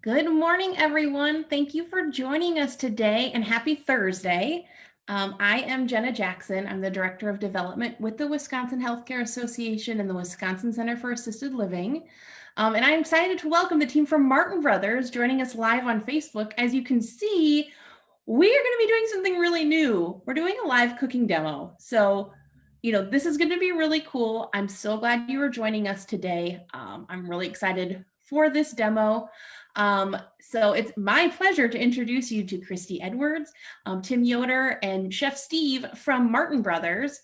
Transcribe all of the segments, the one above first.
Good morning, everyone. Thank you for joining us today and happy Thursday. I am Jenna Jackson. I'm the Director of Development with the Wisconsin Healthcare Association and the Wisconsin Center for Assisted Living. And I'm excited to welcome the team from Martin Brothers joining us live on Facebook. As you can see, we are going to be doing something really new. We're doing a live cooking demo. So, this is going to be really cool. I'm so glad you are joining us today. I'm really excited for this demo. So it's my pleasure to introduce you to Christy Edwards, Tim Yoder, and Chef Steve from Martin Brothers.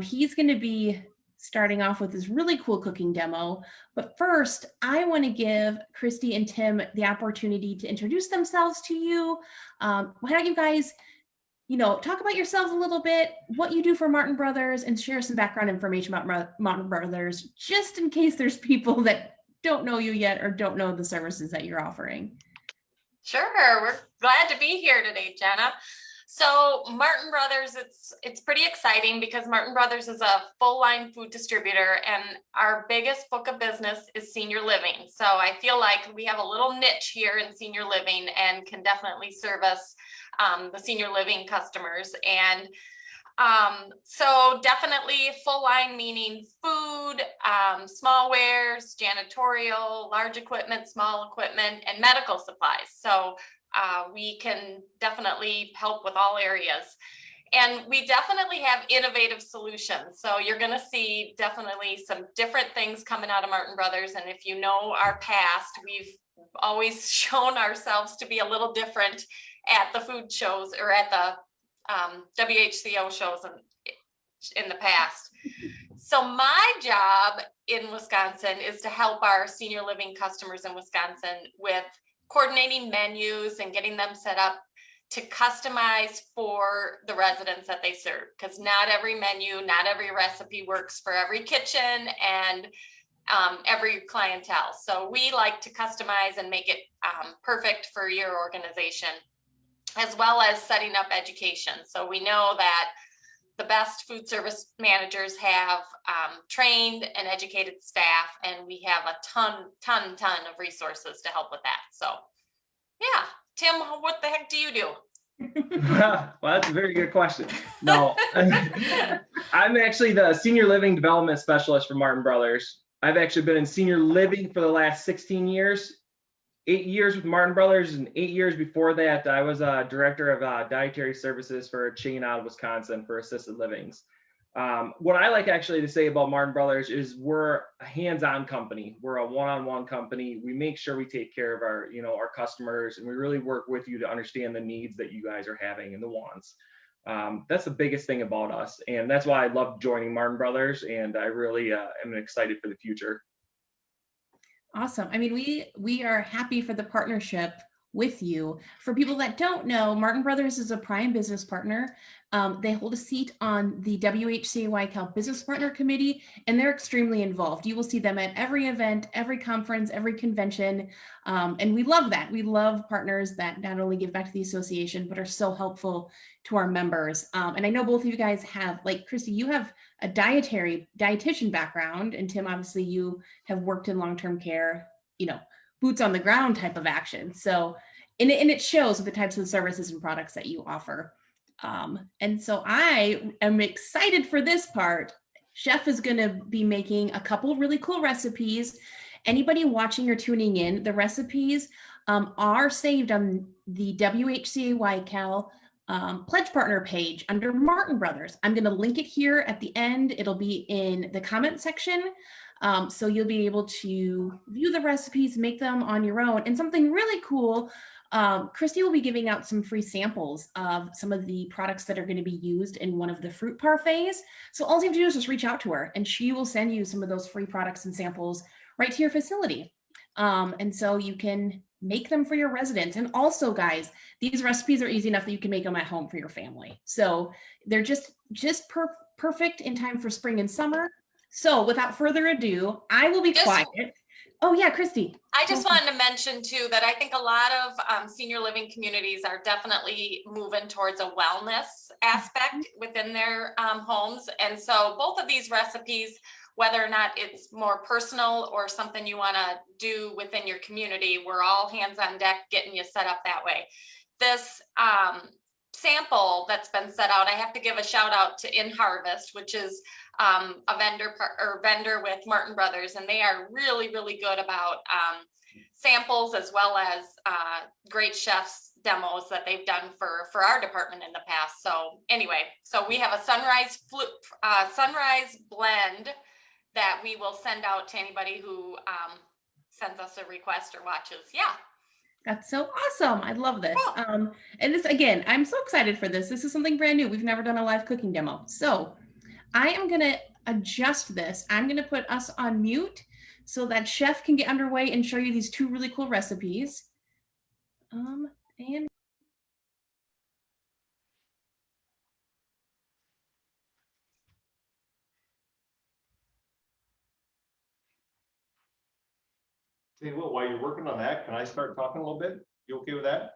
He's going to be starting off with this really cool cooking demo. But first, I want to give Christy and Tim the opportunity to introduce themselves to you. Why don't you guys, talk about yourselves a little bit, what you do for Martin Brothers, and share some background information about Martin Brothers, just in case there's people that don't know you yet or don't know the services that you're offering. Sure, we're glad to be here today, Jenna. So Martin Brothers, it's pretty exciting because Martin Brothers is a full line food distributor and our biggest book of business is senior living. So I feel like we have a little niche here in senior living and can definitely service the senior living customers. And so definitely full line, meaning food, small wares, janitorial, large equipment, small equipment, and medical supplies. So we can definitely help with all areas. And we definitely have innovative solutions. So you're going to see definitely some different things coming out of Martin Brothers. And if you know our past, we've always shown ourselves to be a little different at the food shows or at the WHCO shows in the past. So my job in Wisconsin is to help our senior living customers in Wisconsin with coordinating menus and getting them set up to customize for the residents that they serve, because not every menu, not every recipe works for every kitchen and every clientele. So we like to customize and make it perfect for your organization, as well as setting up education. So we know that the best food service managers have trained and educated staff, and we have a ton of resources to help with that. So yeah, Tim, what the heck do you do? Well, that's a very good question. No, I'm actually the senior living development specialist for Martin Brothers. I've actually been in senior living for the last 16 years. 8 years with Martin Brothers, and 8 years before that, I was a director of dietary services for a chain out of Wisconsin for assisted livings. What I like actually to say about Martin Brothers is we're a hands-on company. We're a one-on-one company. We make sure we take care of our customers, and we really work with you to understand the needs that you guys are having and the wants. That's the biggest thing about us, and that's why I love joining Martin Brothers, and I really am excited for the future. Awesome. I mean, we are happy for the partnership with you. For people that don't know, Martin Brothers is a prime business partner. They hold a seat on the WHCAY Cal Business Partner Committee, and they're extremely involved. You will see them at every event, every conference, every convention, and we love that. We love partners that not only give back to the association, but are so helpful to our members. And I know both of you guys have, like Christy, you have a dietitian background, and Tim, obviously you have worked in long-term care, boots on the ground type of action. So, and it shows with the types of services and products that you offer. And so I am excited for this part. Chef is going to be making a couple really cool recipes. Anybody watching or tuning in, the recipes are saved on the WHCAY Cal pledge partner page under Martin Brothers. I'm going to link it here at the end. It'll be in the comment section. So you'll be able to view the recipes, make them on your own. And something really cool, Christy will be giving out some free samples of some of the products that are going to be used in one of the fruit parfaits. So all you have to do is just reach out to her and she will send you some of those free products and samples right to your facility. And so you can make them for your residents. And also, guys, these recipes are easy enough that you can make them at home for your family. So they're just perfect in time for spring and summer. So without further ado, I will be quiet. Oh yeah, Christy. I just wanted to mention too that I think a lot of senior living communities are definitely moving towards a wellness aspect within their homes. And so both of these recipes whether or not it's more personal or something you want to do within your community, we're all hands on deck getting you set up that way. This sample that's been set out, I have to give a shout out to In Harvest, which is a vendor with Martin Brothers, and they are really, really good about samples as well as great chefs demos that they've done for our department in the past. So anyway, so we have a sunrise blend that we will send out to anybody who sends us a request or watches. Yeah. That's so awesome. I love this. And this, again, I'm so excited for this. This is something brand new. We've never done a live cooking demo. So I am going to adjust this. I'm going to put us on mute so that Chef can get underway and show you these two really cool recipes. And Tell you what, while you're working on that, can I start talking a little bit? You okay with that?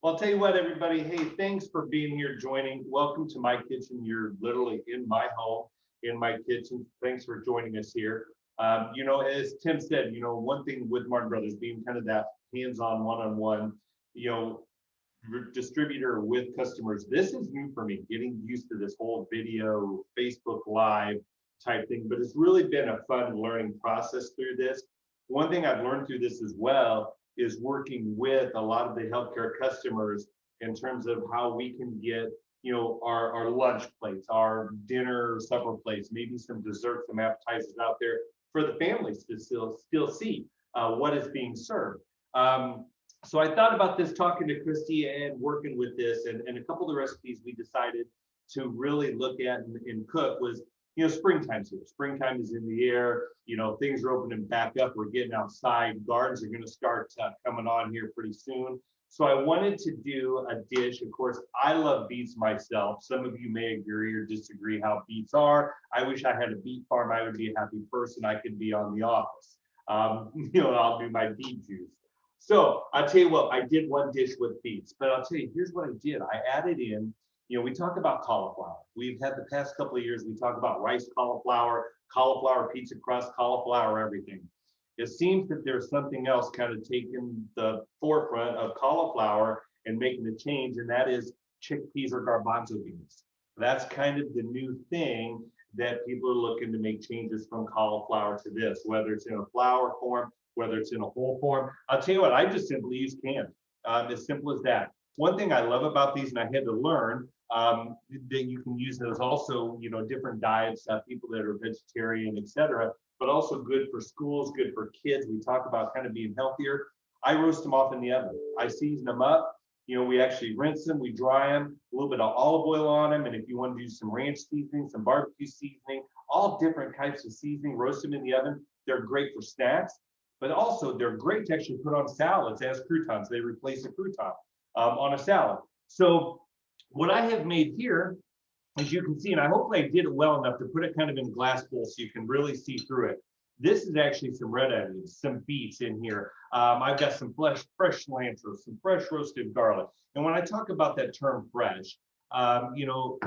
Well, I'll tell you what, everybody. Hey, thanks for being here, joining. Welcome to my kitchen. You're literally in my home, in my kitchen. Thanks for joining us here. You know, as Tim said, you know, one thing with Martin Brothers being kind of that hands-on, one-on-one, you know, distributor with customers. This is new for me, getting used to this whole video, Facebook Live type thing, but it's really been a fun learning process through this. One thing I've learned through this as well is working with a lot of the healthcare customers in terms of how we can get, you know, our lunch plates, our dinner, supper plates, maybe some desserts, some appetizers out there for the families to still see what is being served. So I thought about this talking to Christy and working with this, and a couple of the recipes we decided to really look at and cook was, you know, springtime's here. Springtime is in the air. You know, things are opening back up. We're getting outside. Gardens are going to start coming on here pretty soon. So I wanted to do a dish. Of course, I love beets myself. Some of you may agree or disagree how beets are. I wish I had a beet farm. I would be a happy person. I could be on The Office. You know, I'll do my beet juice. So I'll tell you what, I did one dish with beets, but I'll tell you, here's what I did. I added in, you know, we talk about cauliflower. We've had the past couple of years, we talk about rice cauliflower, cauliflower pizza crust, cauliflower, everything. It seems that there's something else kind of taking the forefront of cauliflower and making the change, and that is chickpeas or garbanzo beans. That's kind of the new thing that people are looking to make changes from cauliflower to this, whether it's in a flour form, whether it's in a whole form. I'll tell you what, I just simply use canned, as simple as that. One thing I love about these, and I had to learn, that you can use those also, you know, different diets, people that are vegetarian, etc., but also good for schools, good for kids. We talk about kind of being healthier. I roast them off in the oven. I season them up. You know, we actually rinse them, we dry them, a little bit of olive oil on them. And if you want to do some ranch seasoning, some barbecue seasoning, all different types of seasoning, roast them in the oven. They're great for snacks, but also they're great to actually put on salads as croutons. They replace a crouton on a salad. So what I have made here, as you can see, and I hopefully I did it well enough to put it kind of in glass bowl so you can really see through it. This is actually some red onions, some beets in here. I've got some fresh cilantro, some fresh roasted garlic. And when I talk about that term fresh, you know,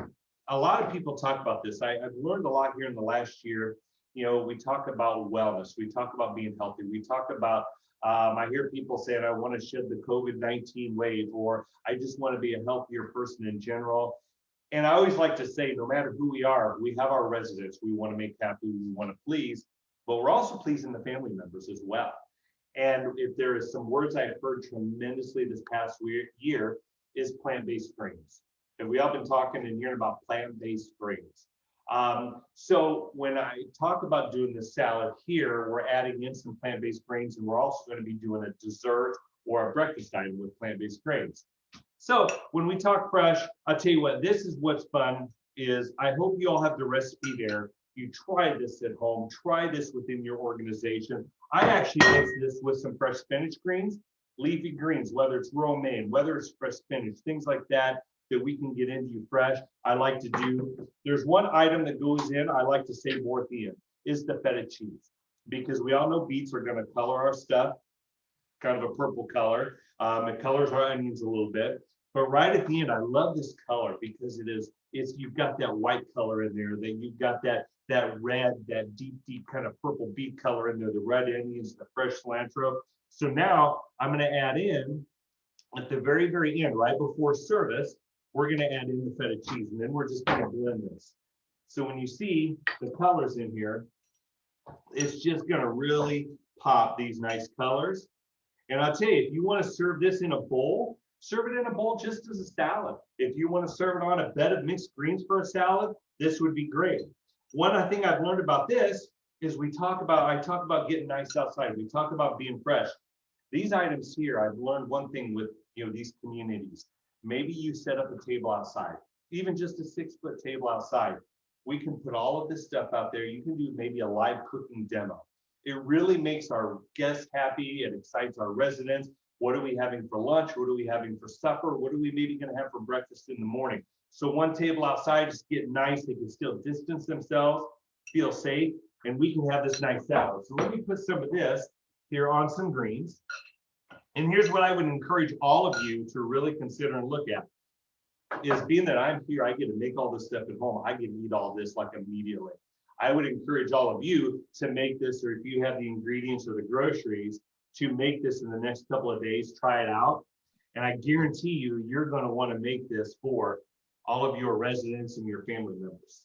a lot of people talk about this. I've learned a lot here in the last year. You know, we talk about wellness. We talk about being healthy. We talk about, I hear people saying, I want to shed the COVID-19 wave, or I just want to be a healthier person in general. And I always like to say, no matter who we are, we have our residents we want to make happy, we want to please, but we're also pleasing the family members as well. And if there is some words I've heard tremendously this past year is plant-based greens. And we all been talking and hearing about plant-based greens. So when I talk about doing the salad here, we're adding in some plant-based grains, and we're also going to be doing a dessert or a breakfast item with plant-based grains. So when we talk fresh, I'll tell you what, this is what's fun is I hope you all have the recipe there. You try this at home, try this within your organization. I actually mix this with some fresh spinach greens, leafy greens, whether it's romaine, whether it's fresh spinach, things like that we can get into fresh. I like to do, there's one item that goes in, I like to say more at the end, is the feta cheese. Because we all know beets are gonna color our stuff, kind of a purple color. It colors our onions a little bit. But right at the end, I love this color because you've got that white color in there, that you've got that that red, that deep kind of purple beet color in there, the red onions, the fresh cilantro. So now I'm going to add in at the very, very end, right before service, we're going to add in the feta cheese, and then we're just going to blend this. So when you see the colors in here, it's just going to really pop these nice colors. And I'll tell you, if you want to serve this in a bowl, serve it in a bowl just as a salad. If you want to serve it on a bed of mixed greens for a salad, this would be great. One thing I've learned about this is I talk about getting nice outside. We talk about being fresh. These items here, I've learned one thing with these communities. Maybe you set up a table outside, even just a 6-foot table outside. We can put all of this stuff out there. You can do maybe a live cooking demo. It really makes our guests happy. It excites our residents. What are we having for lunch? What are we having for supper? What are we maybe going to have for breakfast in the morning? So one table outside, just get nice. They can still distance themselves, feel safe, and we can have this nice salad. So let me put some of this here on some greens. And here's what I would encourage all of you to really consider and look at. Is being that I'm here, I get to make all this stuff at home. I get to eat all this like immediately. I would encourage all of you to make this, or if you have the ingredients or the groceries, to make this in the next couple of days, try it out. And I guarantee you, you're going to want to make this for all of your residents and your family members.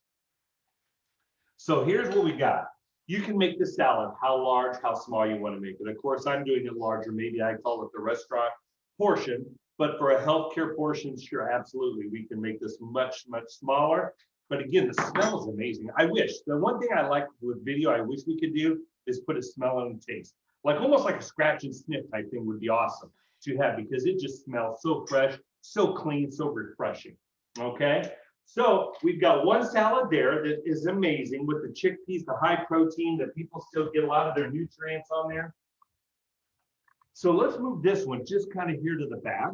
So here's what we got. You can make the salad how large, how small you want to make it. Of course, I'm doing it larger. Maybe I call it the restaurant portion. But for a healthcare portion, sure, absolutely, we can make this much, much smaller. But again, the smell is amazing. The one thing I like with video, I wish we could do is put a smell and a taste. Like almost like a scratch and sniff type thing would be awesome to have, because it just smells so fresh, so clean, so refreshing. Okay, so we've got one salad there that is amazing with the chickpeas, the high protein, that people still get a lot of their nutrients on there. So let's move this one just kind of here to the back.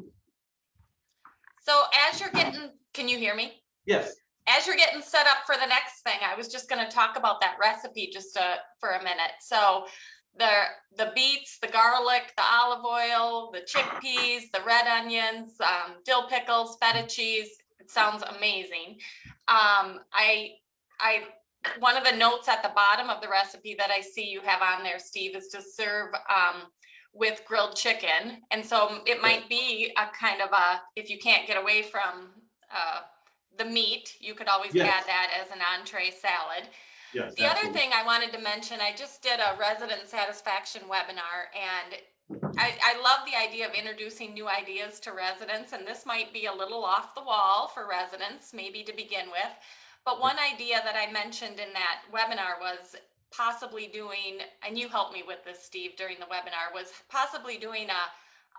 So as you're getting, can you hear me? Yes. As you're getting set up for the next thing, I was just going to talk about that recipe just for a minute. So the beets, the garlic, the olive oil, the chickpeas, the red onions, dill pickles, feta cheese. It sounds amazing. One of the notes at the bottom of the recipe that I see you have on there, Steve, is to serve with grilled chicken. And so it might be a kind of if you can't get away from the meat, you could always add that as an entree salad. Yes, the other thing I wanted to mention, I just did a resident satisfaction webinar, and I love the idea of introducing new ideas to residents, and this might be a little off the wall for residents, maybe to begin with. But one idea that I mentioned in that webinar was possibly doing, and you helped me with this, Steve, during the webinar, was possibly doing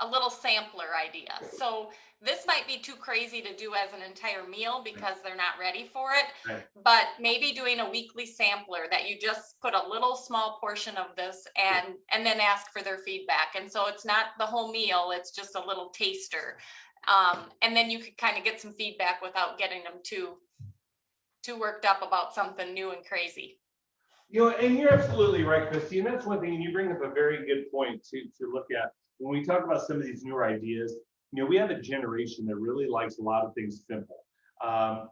a little sampler idea. So this might be too crazy to do as an entire meal because they're not ready for it, right. But maybe doing a weekly sampler that you just put a little small portion of this and then ask for their feedback. And so it's not the whole meal, it's just a little taster. And then you could kind of get some feedback without getting them too worked up about something new and crazy. And you're absolutely right, Christy. And that's one thing, and you bring up a very good point to look at. When we talk about some of these newer ideas, we have a generation that really likes a lot of things simple.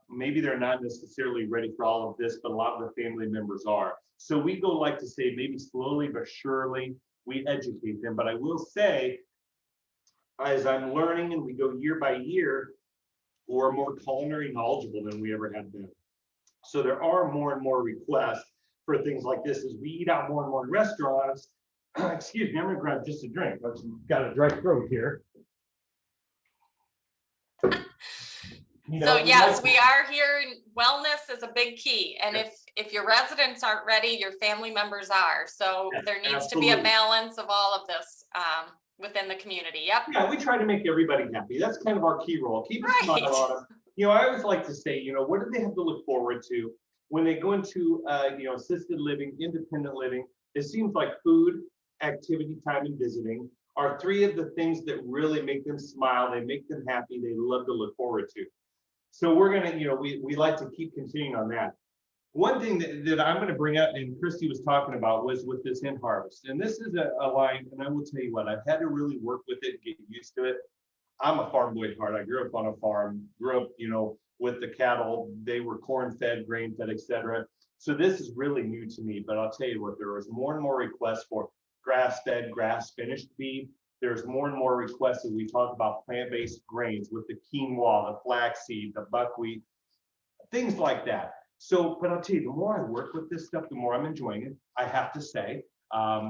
Maybe they're not necessarily ready for all of this, but a lot of the family members are. So we like to say, maybe slowly but surely, we educate them. But I will say, as I'm learning and we go year by year, we're more culinary knowledgeable than we ever have been. So there are more and more requests for things like this as we eat out more and more in restaurants. Excuse me, I'm gonna grab just a drink. I've got a dry throat here. So yes, we are here. Wellness is a big key. And if your residents aren't ready, your family members are. So there needs to be a balance of all of this within the community. Yep. Yeah, we try to make everybody happy. That's kind of our key role. Keep a smile on them. I always like to say, what do they have to look forward to when they go into, assisted living, independent living? It seems like food, activity, time, and visiting are three of the things that really make them smile. They make them happy. They love to look forward to. So we're going to, we like to keep continuing on that. One thing that I'm going to bring up, and Christy was talking about, was with this in harvest. And this is a line, and I will tell you what, I've had to really work with it and get used to it. I'm a farm boy at heart. I grew up on a farm, grew up, with the cattle. They were corn fed, grain fed, etc. So this is really new to me, but I'll tell you what, there was more and more requests for grass-fed, grass-finished beef. There's more and more requests as we talk about plant-based grains with the quinoa, the flaxseed, the buckwheat, things like that. So, but I'll tell you, the more I work with this stuff, the more I'm enjoying it. I have to say, I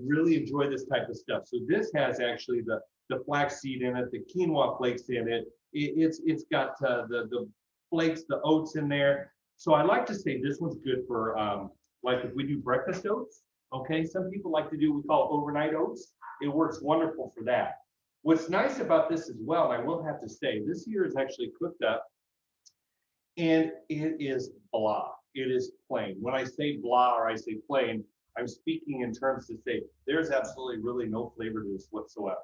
really enjoy this type of stuff. So this has actually the flaxseed in it, the quinoa flakes in it. It's got the flakes, the oats in there. So I like to say this one's good for like if we do breakfast oats. Okay, some people like to do what we call overnight oats. It works wonderful for that. What's nice about this as well, and I will have to say, this here is actually cooked up, and it is blah. It is plain. When I say blah or I say plain, I'm speaking in terms to say there's absolutely really no flavor to this whatsoever.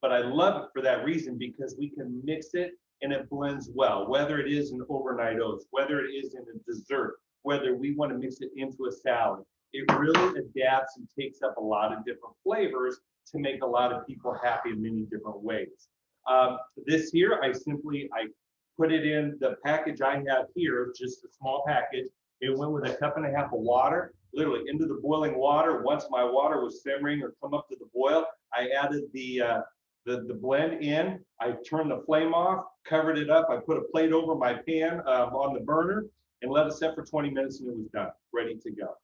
But I love it for that reason because we can mix it and it blends well, whether it is an overnight oats, whether it is in a dessert, whether we want to mix it into a salad. It really adapts and takes up a lot of different flavors to make a lot of people happy in many different ways. This here, I put it in the package I have here, just a small package. It went with a cup and a half of water, literally into the boiling water. Once my water was simmering or come up to the boil, I added the blend in. I turned the flame off, covered it up. I put a plate over my pan on the burner and let it set for 20 minutes, and it was done, ready to go.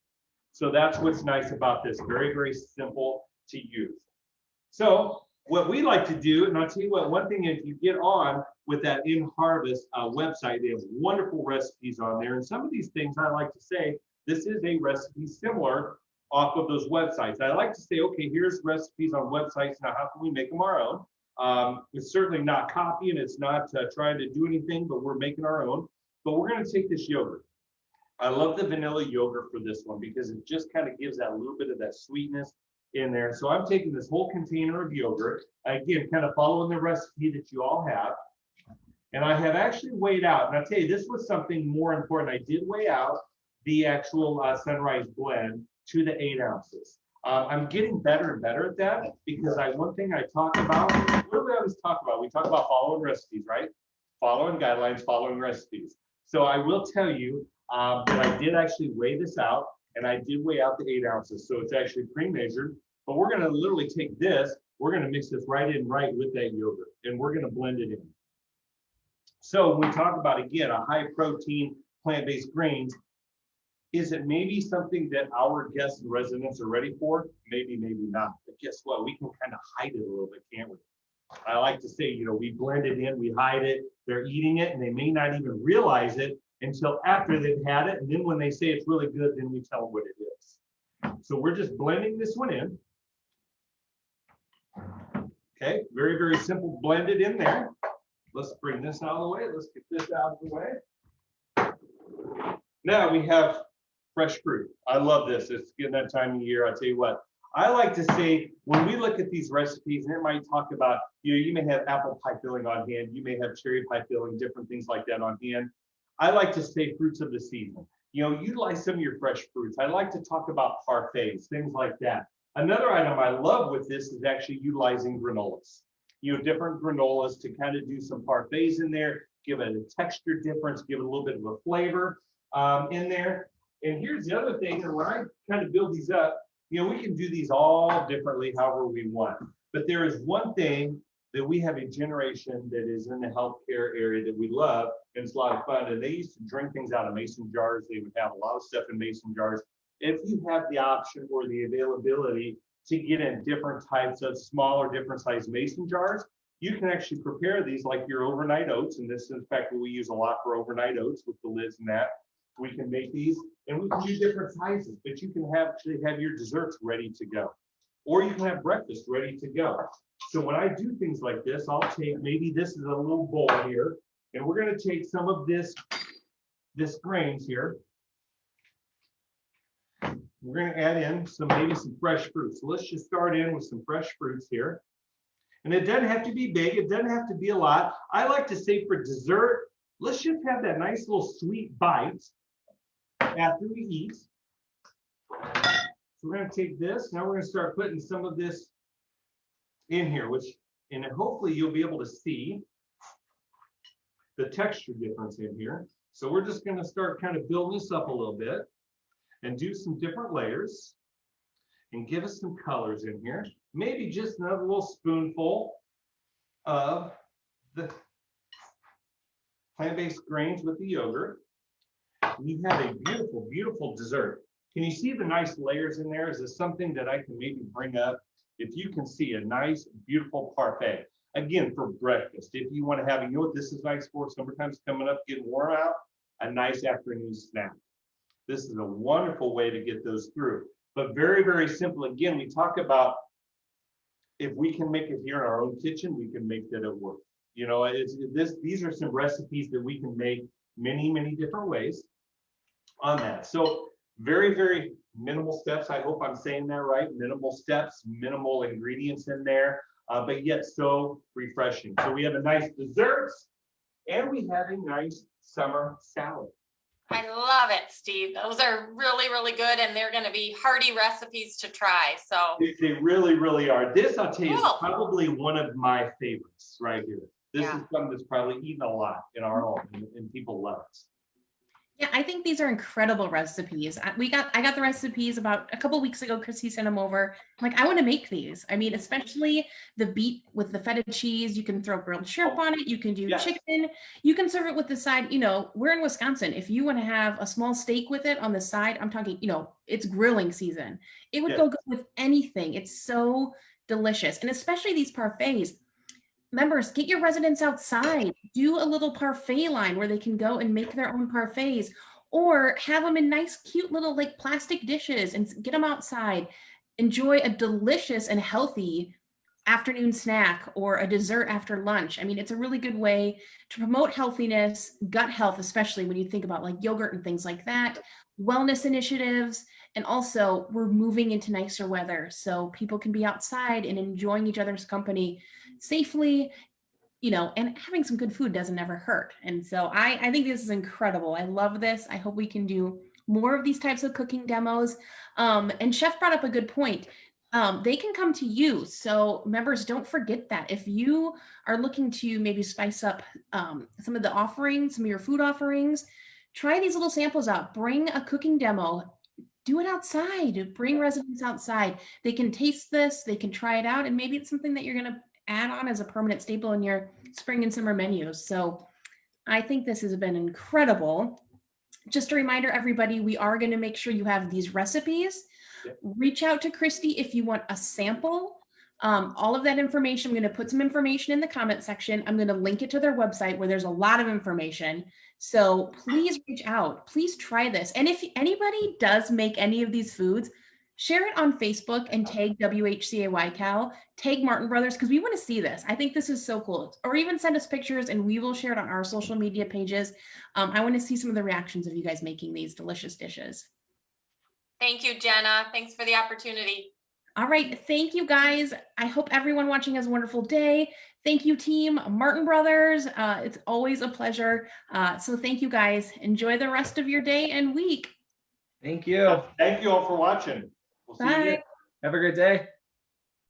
So that's what's nice about this. Very, very simple to use. So what we like to do, and I'll tell you what, one thing, if you get on with that In Harvest website, they have wonderful recipes on there. And some of these things I like to say, this is a recipe similar off of those websites. I like to say, okay, here's recipes on websites. Now, how can we make them our own? It's certainly not copying. It's not trying to do anything, but we're making our own. But we're going to take this yogurt. I love the vanilla yogurt for this one because it just kind of gives that little bit of that sweetness in there. So I'm taking this whole container of yogurt, again, kind of following the recipe that you all have. And I have actually weighed out, and I'll tell you, this was something more important. I did weigh out the actual Sunrise blend to the 8 ounces. I'm getting better and better at that because one thing I talk about, what do we always talk about? We talk about following recipes, right? Following guidelines, following recipes. So I will tell you that I did actually weigh this out, and I did weigh out the 8 ounces. So it's actually pre-measured, but we're going to literally take this, we're going to mix this right with that yogurt, and we're going to blend it in. So when we talk about, again, a high protein plant-based grains, is it maybe something that our guests and residents are ready for? Maybe, maybe not. But guess what? We can kind of hide it a little bit, can't we? I like to say, you know, we blend it in, we hide it, they're eating it, and they may not even realize it until after they've had it. And then when they say it's really good, then we tell them what it is. So we're just blending this one in. Okay, very, very simple, blend it in there. Let's bring this out of the way. Let's get this out of the way. Now we have fresh fruit. I love this. It's getting that time of year. I'll tell you what, I like to say when we look at these recipes, and it might talk about, you may have apple pie filling on hand, you may have cherry pie filling, different things like that on hand. I like to say fruits of the season. Utilize some of your fresh fruits. I like to talk about parfaits, things like that. Another item I love with this is actually utilizing granolas. Different granolas to kind of do some parfaits in there, give it a texture difference, give it a little bit of a flavor in there. And here's the other thing, and when I kind of build these up, we can do these all differently, however we want. But there is one thing that we have a generation that is in the healthcare area that we love, and it's a lot of fun. And they used to drink things out of mason jars. They would have a lot of stuff in mason jars. If you have the option or the availability to get in different types of smaller, different size mason jars, you can actually prepare these like your overnight oats. And this is in fact what we use a lot for overnight oats with the lids and that. We can make these, and we can do different sizes, but you can actually have your desserts ready to go. Or you can have breakfast ready to go. So when I do things like this, I'll take, maybe this is a little bowl here, and we're going to take some of this grains here. We're going to add in maybe some fresh fruits. So let's just start in with some fresh fruits here. And it doesn't have to be big. It doesn't have to be a lot. I like to say for dessert, let's just have that nice little sweet bite after we eat. So we're going to take this. Now we're going to start putting some of this in here, and hopefully you'll be able to see the texture difference in here. So we're just going to start kind of building this up a little bit. and do some different layers and give us some colors in here. Maybe just another little spoonful of the plant-based grains with the yogurt. We have a beautiful, beautiful dessert. Can you see the nice layers in there? Is this something that I can maybe bring up? If you can see a nice, beautiful parfait. Again, for breakfast, if you want to have, you know what this is nice for? Summertime's coming up, getting warm out, a nice afternoon snack. This is a wonderful way to get those through. But very, very simple. Again, we talk about if we can make it here in our own kitchen, we can make that at work. You know, these are some recipes that we can make many, many different ways on that. So very, very minimal steps. I hope I'm saying that right. Minimal steps, minimal ingredients in there, but yet so refreshing. So we have a nice dessert and we have a nice summer salad. I love it, Steve. Those are really, really good, and they're going to be hearty recipes to try. So They really, really are. This, I'll tell you, is Cool. probably one of my favorites right here. This Yeah. is something that's probably eaten a lot in our home, and people love it. Yeah, I think these are incredible recipes. I got the recipes about a couple weeks ago. Chrissy sent them over. I'm like, I want to make these. I mean, especially the beet with the feta cheese. You can throw grilled shrimp on it. You can do Yes. chicken. You can serve it with the side. You know, we're in Wisconsin. If you want to have a small steak with it on the side, I'm talking, you know, it's grilling season. It would Yeah. go good with anything. It's so delicious. And especially these parfaits. Members, get your residents outside. Do a little parfait line where they can go and make their own parfaits, or have them in nice, cute little like plastic dishes and get them outside. Enjoy a delicious and healthy afternoon snack or a dessert after lunch. I mean, it's a really good way to promote healthiness, gut health, especially when you think about like yogurt and things like that, wellness initiatives. And also, we're moving into nicer weather, so people can be outside and enjoying each other's company safely, you know, and having some good food doesn't ever hurt. And so I think this is incredible. I love this. I hope we can do more of these types of cooking demos. And Chef brought up a good point. They can come to you. So members, don't forget that. If you are looking to maybe spice up some of the offerings, some of your food offerings, try these little samples out. Bring a cooking demo. Do it outside. Bring residents outside. They can taste this. They can try it out. And maybe it's something that you're going to add on as a permanent staple in your spring and summer menus. So I think this has been incredible. Just a reminder, everybody, we are going to make sure you have these recipes. Yep. Reach out to Christy if you want a sample. All of that information, I'm going to put some information in the comment section. I'm going to link it to their website where there's a lot of information. So please reach out. Please try this. And if anybody does make any of these foods, share it on Facebook and tag WHCAYCal, tag Martin Brothers, because we want to see this. I think this is so cool. Or even send us pictures and we will share it on our social media pages. I want to see some of the reactions of you guys making these delicious dishes. thank you, Jenna. Thanks for the opportunity. All right. Thank you, guys. I hope everyone watching has a wonderful day. Thank you, team Martin Brothers. It's always a pleasure. So thank you, guys. Enjoy the rest of your day and week. Thank you. Thank you all for watching. We'll see you Bye. again. Have a great day.